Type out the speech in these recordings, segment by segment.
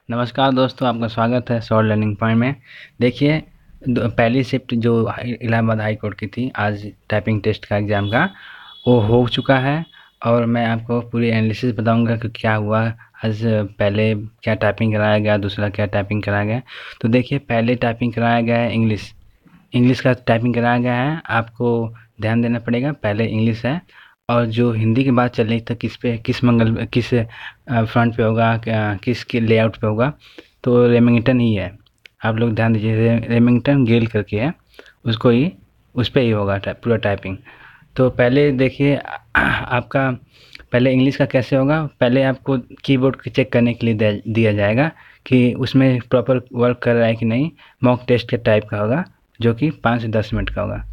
नमस्कार दोस्तों, आपका स्वागत है शॉर्ट लर्निंग पॉइंट में। देखिए, पहली शिफ्ट जो इलाहाबाद हाई कोर्ट की थी, आज टाइपिंग टेस्ट का एग्ज़ाम का वो हो चुका है। और मैं आपको पूरी एनालिसिस बताऊंगा कि क्या हुआ आज। पहले क्या टाइपिंग कराया गया, दूसरा क्या टाइपिंग कराया गया। तो देखिए, पहले टाइपिंग कराया गया है इंग्लिश। इंग्लिश का टाइपिंग कराया गया है, आपको ध्यान देना पड़ेगा। पहले इंग्लिश है, और जो हिंदी की बात चल रही थी किस पे, किस फ्रंट पे होगा, किस के लेआउट पे होगा, तो रेमिंगटन ही है। आप लोग ध्यान दीजिए, रेमिंगटन गेल करके है, उसको ही उस पे ही होगा पूरा टाइपिंग। तो पहले देखिए आपका पहले इंग्लिश का कैसे होगा। पहले आपको कीबोर्ड को चेक करने के लिए दिया जाएगा कि उसमें प्रॉपर वर्क कर रहा है कि नहीं। मॉक टेस्ट के टाइप का होगा, जो कि 5 से 10 मिनट का होगा।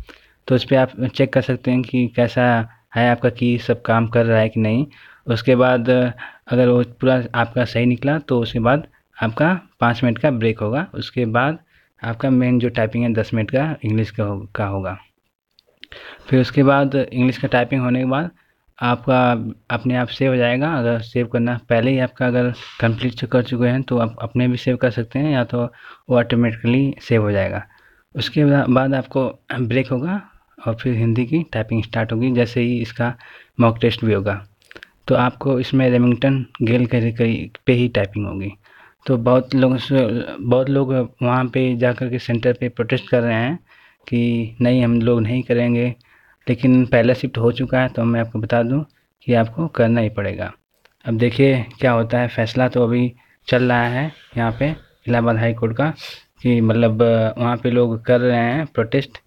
तो उस पे आप चेक कर सकते हैं कि कैसा है आपका, की सब काम कर रहा है कि नहीं। उसके बाद अगर वो पूरा आपका सही निकला तो उसके बाद आपका 5 मिनट का ब्रेक होगा। उसके बाद आपका मेन जो टाइपिंग है 10 मिनट का इंग्लिश का होगा। फिर उसके बाद इंग्लिश का टाइपिंग होने के बाद आपका अपने आप सेव हो जाएगा। अगर सेव करना पहले ही आपका अगर कंप्लीट कर चुके हैं तो आप अपने भी सेव कर सकते हैं, या तो वो ऑटोमेटिकली सेव हो जाएगा। उसके बाद आपको ब्रेक होगा और फिर हिंदी की टाइपिंग स्टार्ट होगी, जैसे ही इसका मॉक टेस्ट भी होगा। तो आपको इसमें रेमिंगटन गेल पे ही टाइपिंग होगी। तो बहुत लोग वहाँ पे जाकर के सेंटर पे प्रोटेस्ट कर रहे हैं कि नहीं, हम लोग नहीं करेंगे। लेकिन पहला शिफ्ट हो चुका है, तो मैं आपको बता दूं कि आपको करना ही पड़ेगा। अब देखिए क्या होता है। फैसला तो अभी चल रहा है यहाँ पे इलाहाबाद हाई कोर्ट का, कि मतलब वहाँ पे लोग कर रहे हैं प्रोटेस्ट।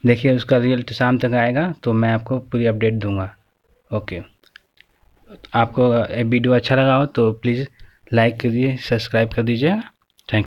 देखिए उसका रिजल्ट शाम तक आएगा तो मैं आपको पूरी अपडेट दूंगा। ओके। आपको वीडियो अच्छा लगा हो तो प्लीज़ लाइक करिए, सब्सक्राइब कर दीजिए।